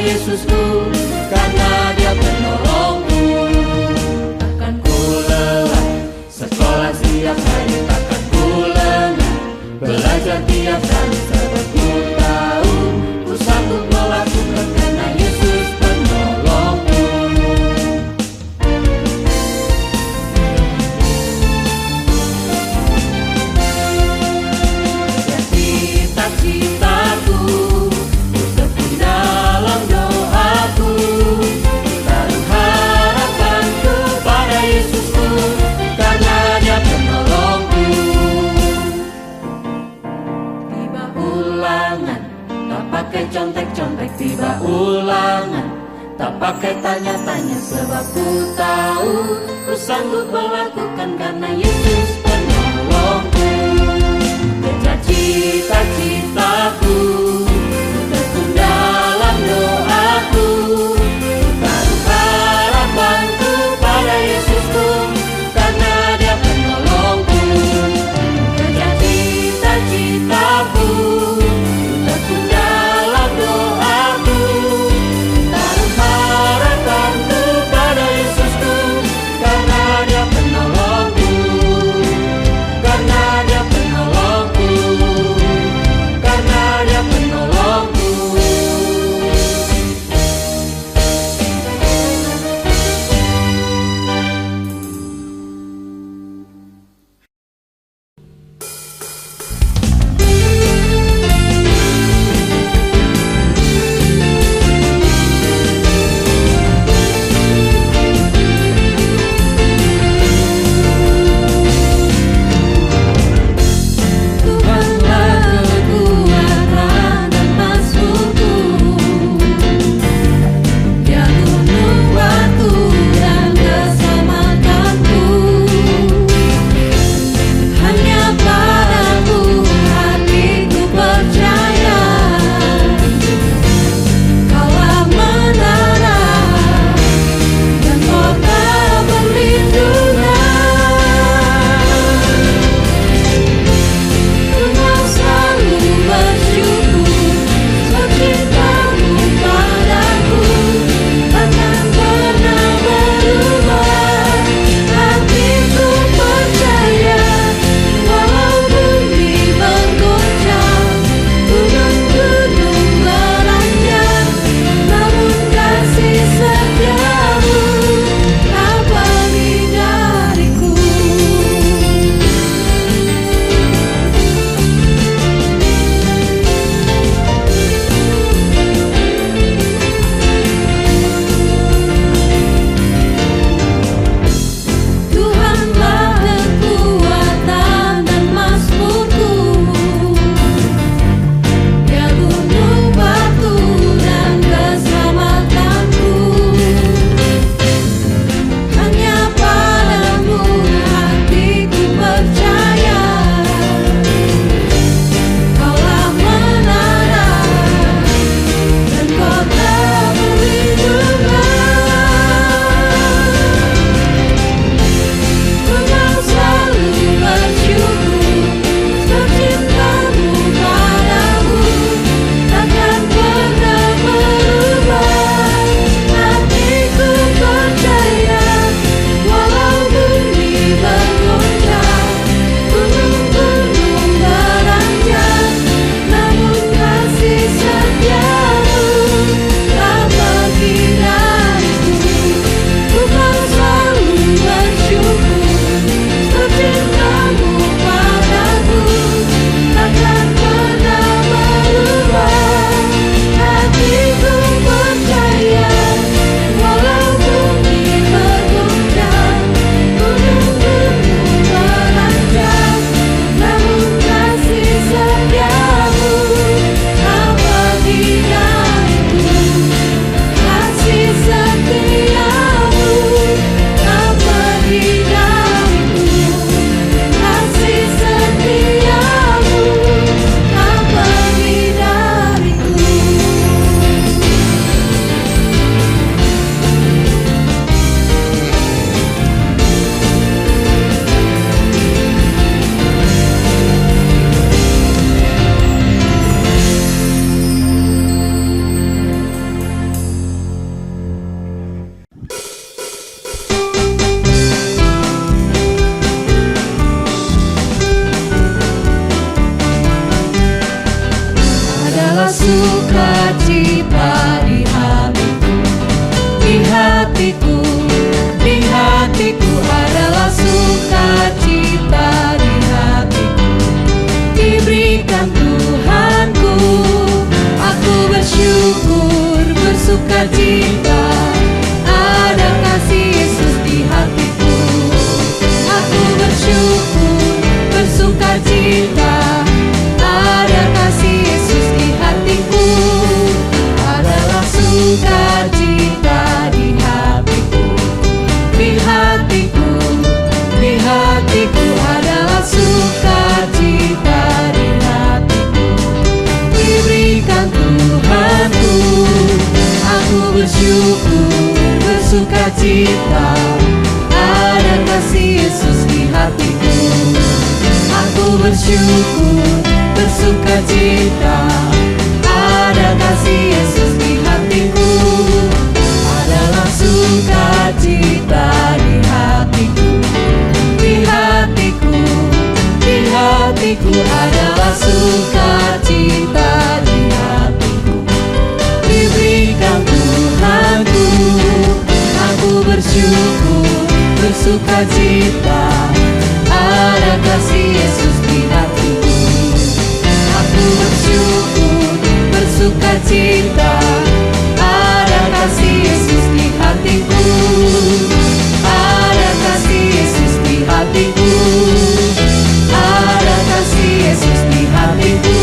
Yesusku, karena Dia penolongku. Takkan ku lelah sekolah setiap hari, takkan ku lengah belajar tiap kali, sebab ku tahu ku sanggup melakukan karena Yesus penolongku. Ya cita-citaku tekun dalam doaku, taruh harapanku pada Yesusku, karena Dia penolongku. Tiba ulangan, tak pakai contek-contek, tiba ulangan, tak pakai tanya-tanya, sebab ku tahu ku sanggup melakukan karena Yesus penolongku. Kejar cita-citaku, tekun dalam doaku, taruh harapanku pada Yesusku, karena Dia penolongku. Kejar cita-citaku, tekun dalam doaku, taruh harapanku pada Yesusku, karena Dia penolongku. bersukacita, ada kasih Yesus di hatiku. Aku bersyukur, bersukacita, ada kasih Yesus di hatiku. Adalah sukacita di hatiku, di hatiku, di hatiku adalah sukacita di hatiku. Diberikan Tuhanku, aku bersyukur, bersukacita, ada kasih Yesus di hatiku. Aku bersyukur, bersukacita, ada kasih Yesus di hatiku. Adalah sukacita di hatiku, di hatiku, di hatiku adalah sukacita di hatiku. Diberikan Tuhanku, aku bersyukur, bersukacita, ada kasih Yesus di hatiku. Aku bersyukur, bersukacita, ada kasih Yesus di hatiku. Ada kasih Yesus di hatiku, ada kasih Yesus di hatiku.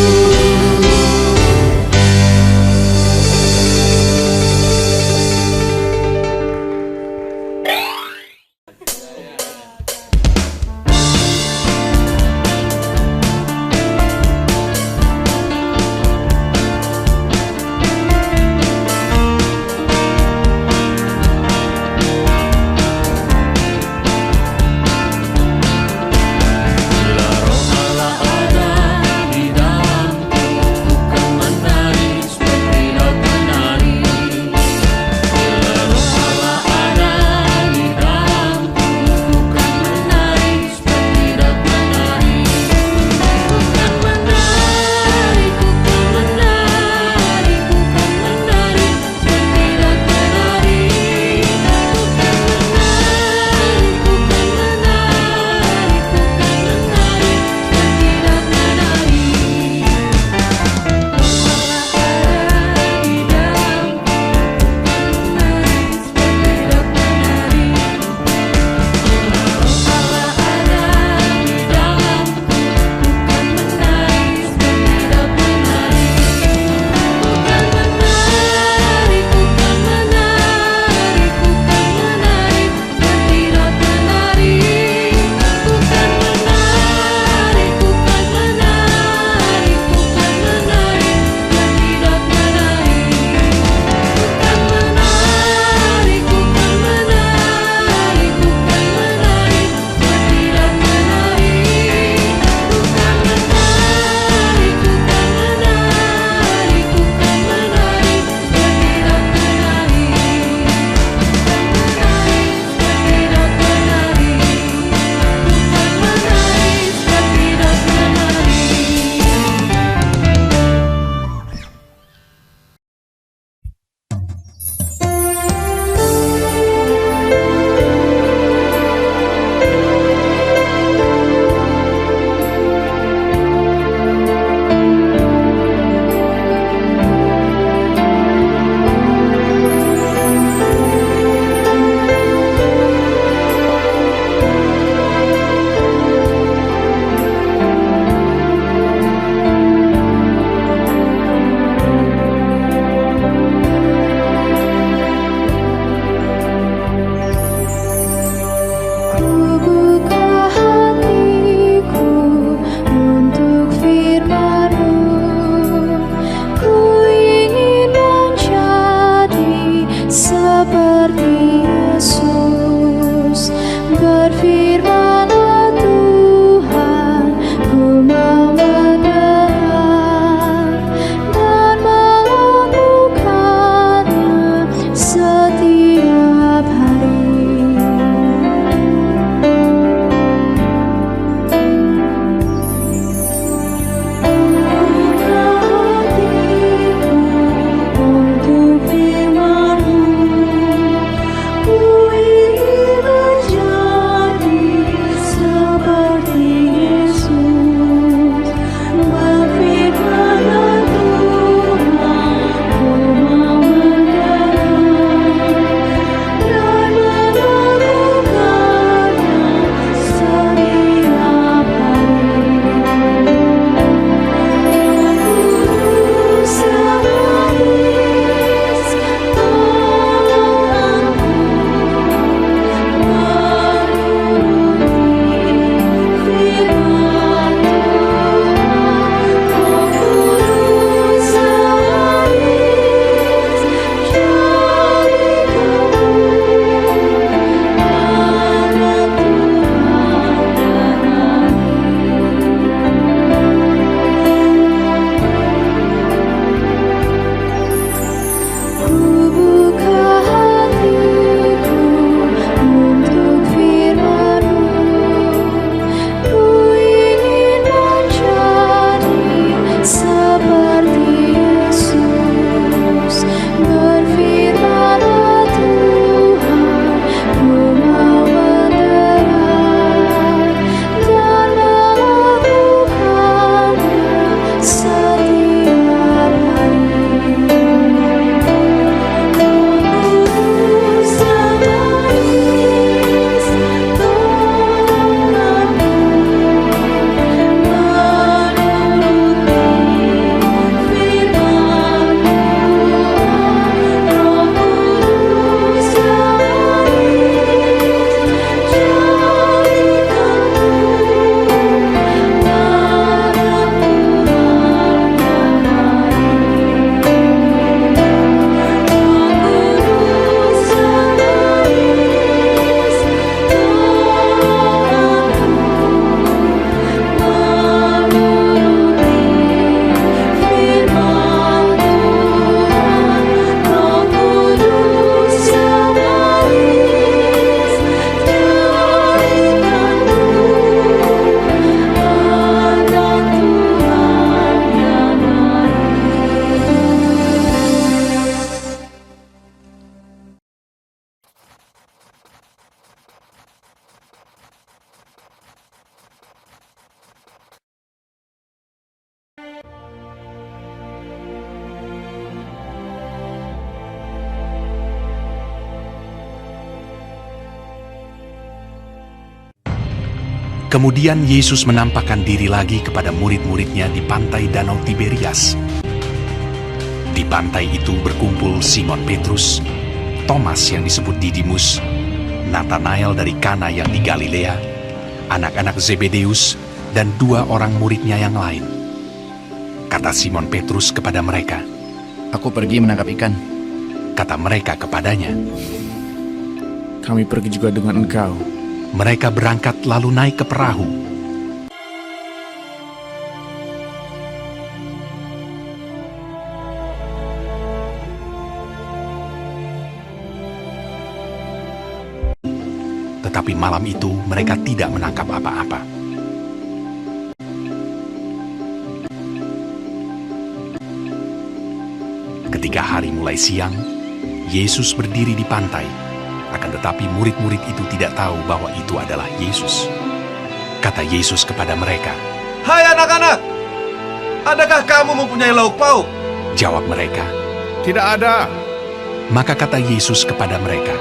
Kemudian Yesus menampakkan diri lagi kepada murid-muridnya di pantai Danau Tiberias. Di pantai itu berkumpul Simon Petrus, Thomas yang disebut Didimus, Nathanael dari Kana yang di Galilea, anak-anak Zebedeus, dan 2 orang muridnya yang lain. Kata Simon Petrus kepada mereka, "Aku pergi menangkap ikan." Kata mereka kepadanya. "Kami pergi juga dengan engkau." Mereka berangkat lalu naik ke perahu. Tetapi malam itu mereka tidak menangkap apa-apa. Ketika hari mulai siang, Yesus berdiri di pantai. Akan tetapi murid-murid itu tidak tahu bahwa itu adalah Yesus. Kata Yesus kepada mereka, "Hai anak-anak, adakah kamu mempunyai lauk pauk?" Jawab mereka. "Tidak ada." Maka kata Yesus kepada mereka,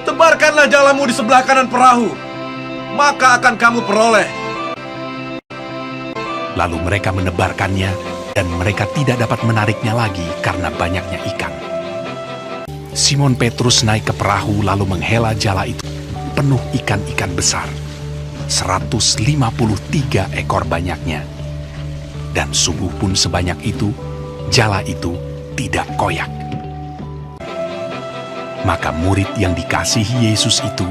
"Tebarkanlah jalamu di sebelah kanan perahu, maka akan kamu peroleh." Lalu mereka menebarkannya, dan mereka tidak dapat menariknya lagi karena banyaknya ikan. Simon Petrus naik ke perahu lalu menghela jala itu penuh ikan-ikan besar, 153 ekor banyaknya. Dan sungguh pun sebanyak itu, jala itu tidak koyak. Maka murid yang dikasihi Yesus itu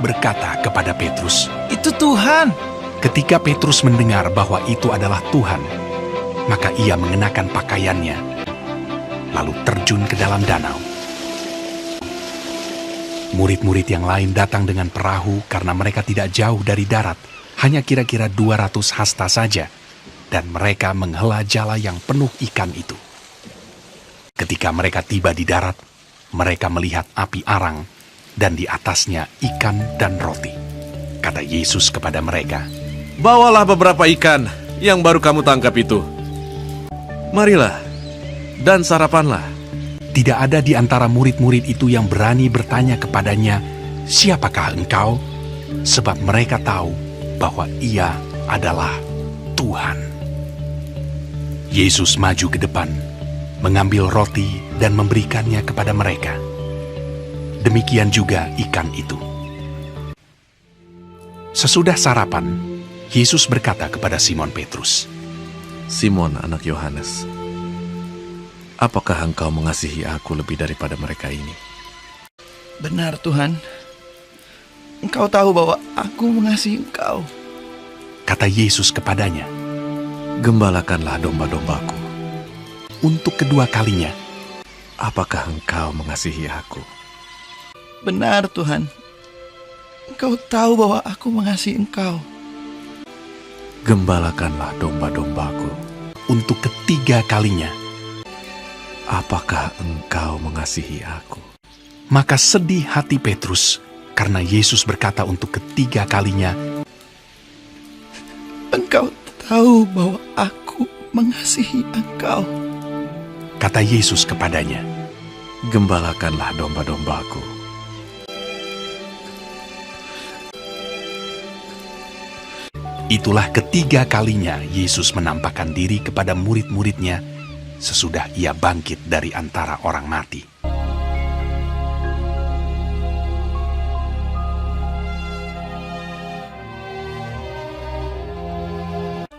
berkata kepada Petrus, "Itu Tuhan." Ketika Petrus mendengar bahwa itu adalah Tuhan, maka ia mengenakan pakaiannya, lalu terjun ke dalam danau. Murid-murid yang lain datang dengan perahu karena mereka tidak jauh dari darat, hanya kira-kira 200 hasta saja, dan mereka menghela jala yang penuh ikan itu. Ketika mereka tiba di darat, mereka melihat api arang, dan di atasnya ikan dan roti. Kata Yesus kepada mereka, "Bawalah beberapa ikan yang baru kamu tangkap itu. Marilah, dan sarapanlah." Tidak ada di antara murid-murid itu yang berani bertanya kepadanya, "Siapakah engkau?" Sebab mereka tahu bahwa ia adalah Tuhan. Yesus maju ke depan, mengambil roti dan memberikannya kepada mereka. Demikian juga ikan itu. Sesudah sarapan, Yesus berkata kepada Simon Petrus, "Simon anak Yohanes, apakah engkau mengasihi aku lebih daripada mereka ini?" "Benar Tuhan, Engkau tahu bahwa aku mengasihi Engkau." Kata Yesus kepadanya. "Gembalakanlah domba-dombaku." Untuk kedua kalinya, Apakah engkau mengasihi aku? "Benar Tuhan, Engkau tahu bahwa aku mengasihi Engkau." Gembalakanlah domba-dombaku. untuk ketiga kalinya. Apakah engkau mengasihi aku? Maka sedih hati Petrus karena Yesus berkata untuk ketiga kalinya, "Engkau tahu bahwa aku mengasihi Engkau." Kata Yesus kepadanya, Gembalakanlah domba-dombaku. Itulah ketiga kalinya Yesus menampakkan diri kepada murid-muridnya sesudah ia bangkit dari antara orang mati.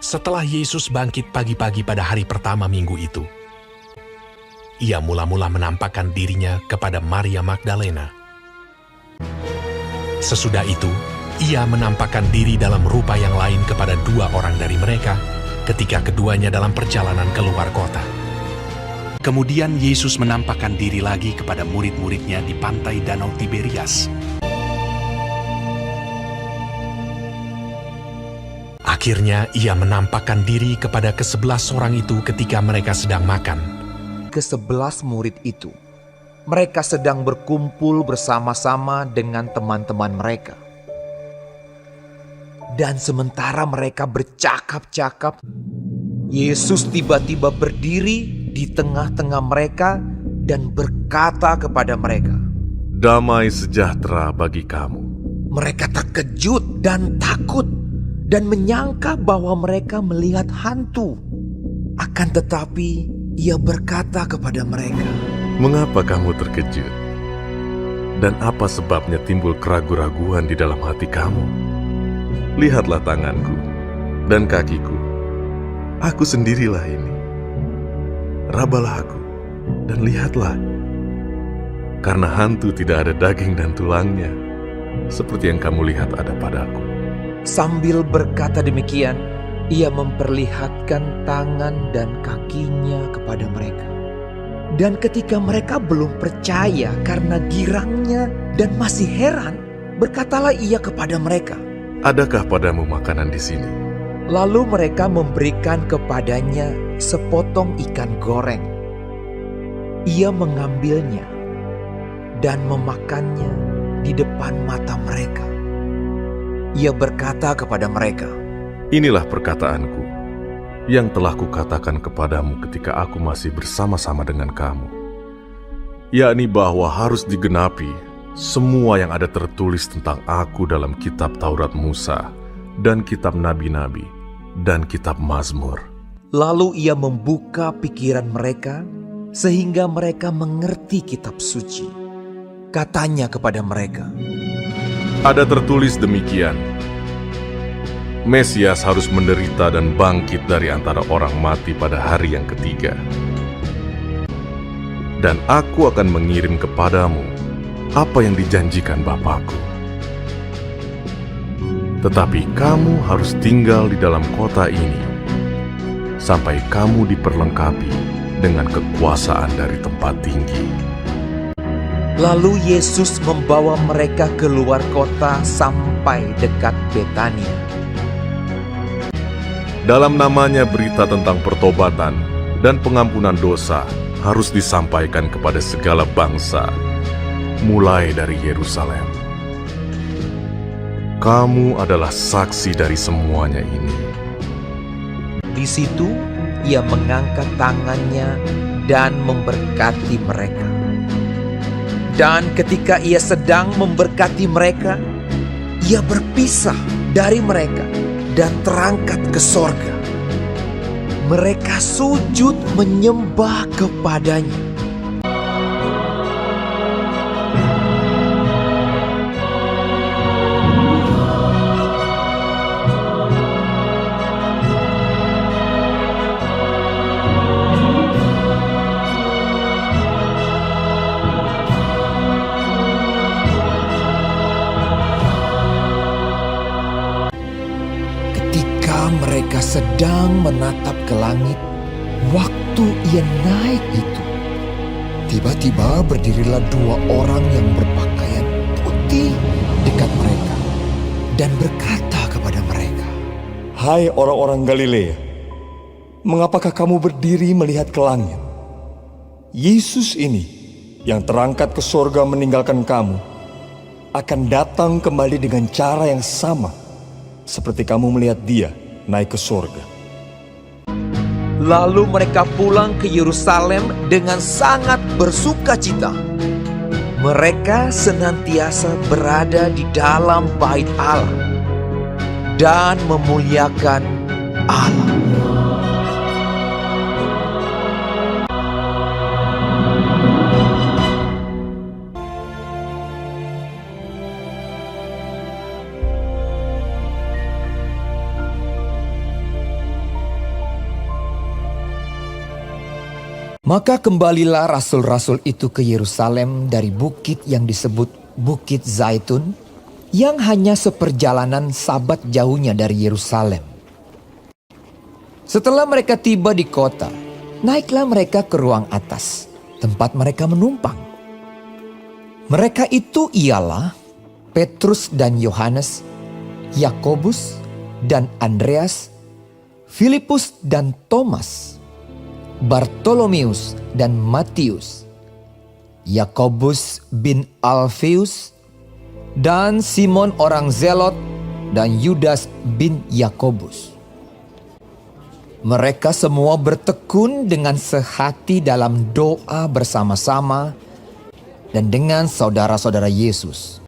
Setelah Yesus bangkit pagi-pagi pada hari pertama minggu itu, ia mula-mula menampakkan dirinya kepada Maria Magdalena. Sesudah itu, ia menampakkan diri dalam rupa yang lain kepada dua orang dari mereka ketika keduanya dalam perjalanan keluar kota. Kemudian Yesus menampakkan diri lagi kepada murid-muridnya di pantai Danau Tiberias. Akhirnya ia menampakkan diri kepada ke-11 orang itu ketika mereka sedang makan. Ke-11 murid itu, mereka sedang berkumpul bersama-sama dengan teman-teman mereka. Dan sementara mereka bercakap-cakap, Yesus tiba-tiba berdiri di tengah-tengah mereka dan berkata kepada mereka, Damai sejahtera bagi kamu. Mereka terkejut dan takut dan menyangka bahwa mereka melihat hantu. Akan tetapi ia berkata kepada mereka, Mengapa kamu terkejut? Dan apa sebabnya timbul keraguan-raguan di dalam hati kamu? Lihatlah tanganku dan kakiku. Aku sendirilah ini. Rabalah aku dan lihatlah. Karena hantu tidak ada daging dan tulangnya, seperti yang kamu lihat ada padaku. Sambil berkata demikian, ia memperlihatkan tangan dan kakinya kepada mereka. Dan ketika mereka belum percaya karena girangnya dan masih heran, berkatalah ia kepada mereka, Adakah padamu makanan di sini? lalu mereka memberikan kepadanya sepotong ikan goreng. Ia mengambilnya dan memakannya di depan mata mereka. Ia berkata kepada mereka, Inilah perkataanku yang telah kukatakan kepadamu ketika aku masih bersama-sama dengan kamu, yakni bahwa harus digenapi semua yang ada tertulis tentang aku dalam kitab Taurat Musa dan kitab Nabi-Nabi dan kitab Mazmur. Lalu ia membuka pikiran mereka sehingga mereka mengerti kitab suci. Katanya kepada mereka, Ada tertulis demikian, Mesias harus menderita dan bangkit dari antara orang mati pada hari yang ketiga. Dan aku akan mengirim kepadamu apa yang dijanjikan Bapakku. Tetapi kamu harus tinggal di dalam kota ini sampai kamu diperlengkapi dengan kekuasaan dari tempat tinggi. lalu Yesus membawa mereka keluar kota sampai dekat Betania. Dalam namanya berita tentang pertobatan dan pengampunan dosa harus disampaikan kepada segala bangsa, mulai dari Yerusalem. Kamu adalah saksi dari semuanya ini. Di situ ia mengangkat tangannya dan memberkati mereka. Dan ketika ia sedang memberkati mereka, ia berpisah dari mereka dan terangkat ke sorga. Mereka sujud menyembah kepadanya. Mereka sedang menatap ke langit waktu ia naik itu. Tiba-tiba berdirilah dua orang yang berpakaian putih dekat mereka dan berkata kepada mereka, Hai orang-orang Galilea, mengapakah kamu berdiri melihat ke langit? Yesus ini yang terangkat ke sorga meninggalkan kamu akan datang kembali dengan cara yang sama seperti kamu melihat dia naik ke sorga. Lalu mereka pulang ke Yerusalem dengan sangat bersuka cita. Mereka senantiasa berada di dalam bait Allah dan memuliakan Allah. Maka kembalilah rasul-rasul itu ke Yerusalem dari bukit yang disebut Bukit Zaitun, yang hanya seperjalanan sabat jauhnya dari Yerusalem. Setelah mereka tiba di kota, naiklah mereka ke ruang atas, tempat mereka menumpang. Mereka itu ialah Petrus dan Yohanes, Yakobus dan Andreas, Filipus dan Thomas, Bartolomeus dan Matius, Yakobus bin Alfeus, dan Simon orang Zelot, dan Yudas bin Yakobus. Mereka semua bertekun dengan sehati dalam doa bersama-sama dan dengan saudara-saudara Yesus.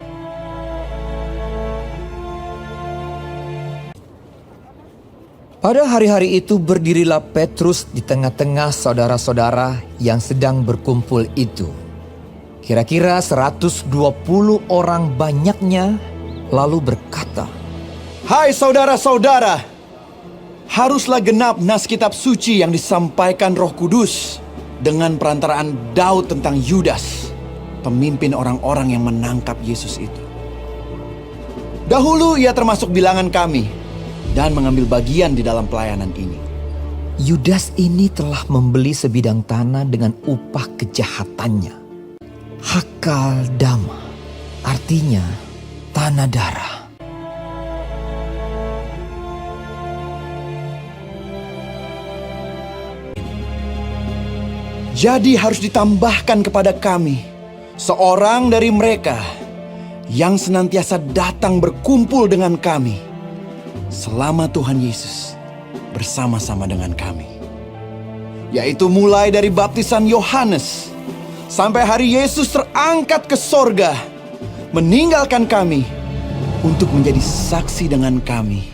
Pada hari-hari itu berdirilah Petrus di tengah-tengah saudara-saudara yang sedang berkumpul itu. Kira-kira 120 orang banyaknya, lalu berkata, Hai saudara-saudara, haruslah genap nas kitab suci yang disampaikan Roh Kudus dengan perantaraan Daud tentang Yudas, pemimpin orang-orang yang menangkap Yesus itu. Dahulu ia termasuk bilangan kami dan mengambil bagian di dalam pelayanan ini. Yudas ini telah membeli sebidang tanah dengan upah kejahatannya. Hakal dama, artinya tanah darah. Jadi harus ditambahkan kepada kami seorang dari mereka yang senantiasa datang berkumpul dengan kami selama Tuhan Yesus bersama-sama dengan kami. Yaitu mulai dari baptisan Yohanes sampai hari Yesus terangkat ke sorga, meninggalkan kami untuk menjadi saksi dengan kami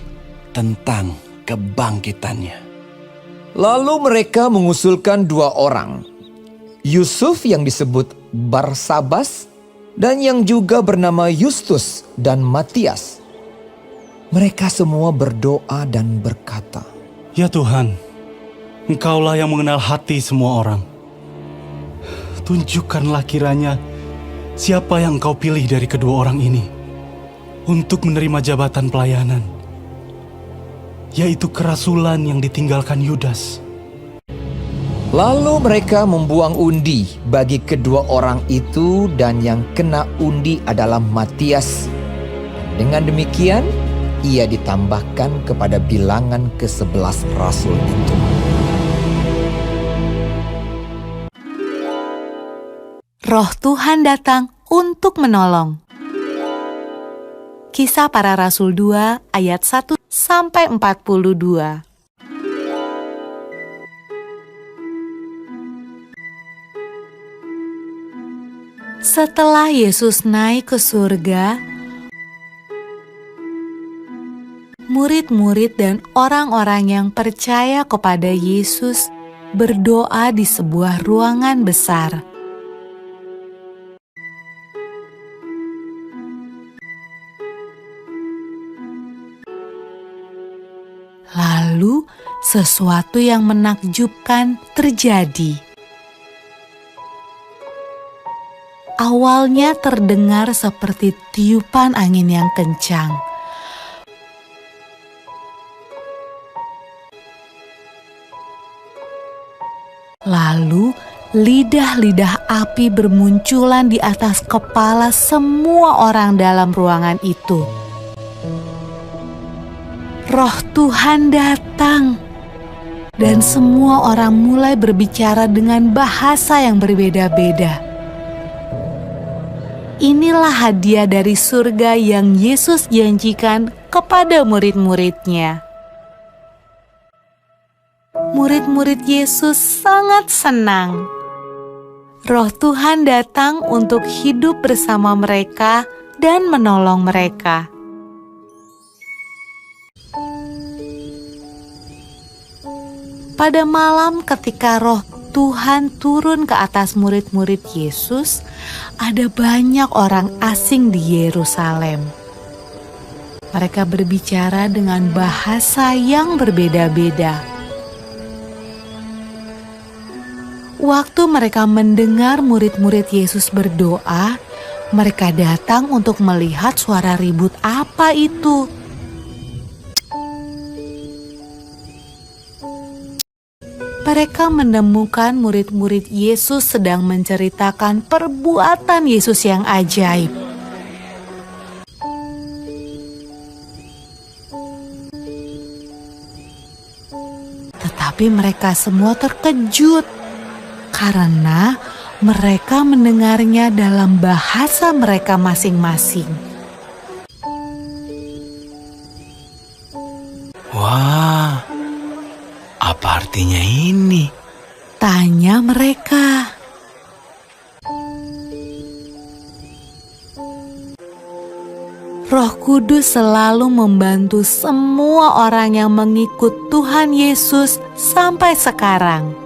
tentang kebangkitannya. Lalu mereka mengusulkan 2 orang, Yusuf yang disebut Barsabas dan yang juga bernama Justus dan Matias. Mereka semua berdoa dan berkata, Ya Tuhan, Engkaulah yang mengenal hati semua orang. Tunjukkanlah kiranya siapa yang Engkau pilih dari kedua orang ini untuk menerima jabatan pelayanan, yaitu kerasulan yang ditinggalkan Yudas. Lalu mereka membuang undi bagi kedua orang itu dan yang kena undi adalah Matias. Dengan demikian, ia ditambahkan kepada bilangan ke-11 rasul itu. Roh Tuhan datang untuk menolong. Kisah Para Rasul 2 ayat 1 sampai 42. Setelah Yesus naik ke surga, murid-murid dan orang-orang yang percaya kepada Yesus berdoa di sebuah ruangan besar. Lalu sesuatu yang menakjubkan terjadi. Awalnya terdengar seperti tiupan angin yang kencang. Lalu lidah-lidah api bermunculan di atas kepala semua orang dalam ruangan itu. Roh Tuhan datang, dan semua orang mulai berbicara dengan bahasa yang berbeda-beda. Inilah hadiah dari surga yang Yesus janjikan kepada murid-muridnya. Murid-murid Yesus sangat senang. Roh Tuhan datang untuk hidup bersama mereka dan menolong mereka. Pada malam ketika Roh Tuhan turun ke atas murid-murid Yesus, ada banyak orang asing di Yerusalem. Mereka berbicara dengan bahasa yang berbeda-beda. Waktu mereka mendengar murid-murid Yesus berdoa, mereka datang untuk melihat suara ribut apa itu. Mereka menemukan murid-murid Yesus sedang menceritakan perbuatan Yesus yang ajaib. Tetapi mereka semua terkejut karena mereka mendengarnya dalam bahasa mereka masing-masing. Wah, apa artinya ini? Tanya mereka. Roh Kudus selalu membantu semua orang yang mengikut Tuhan Yesus sampai sekarang.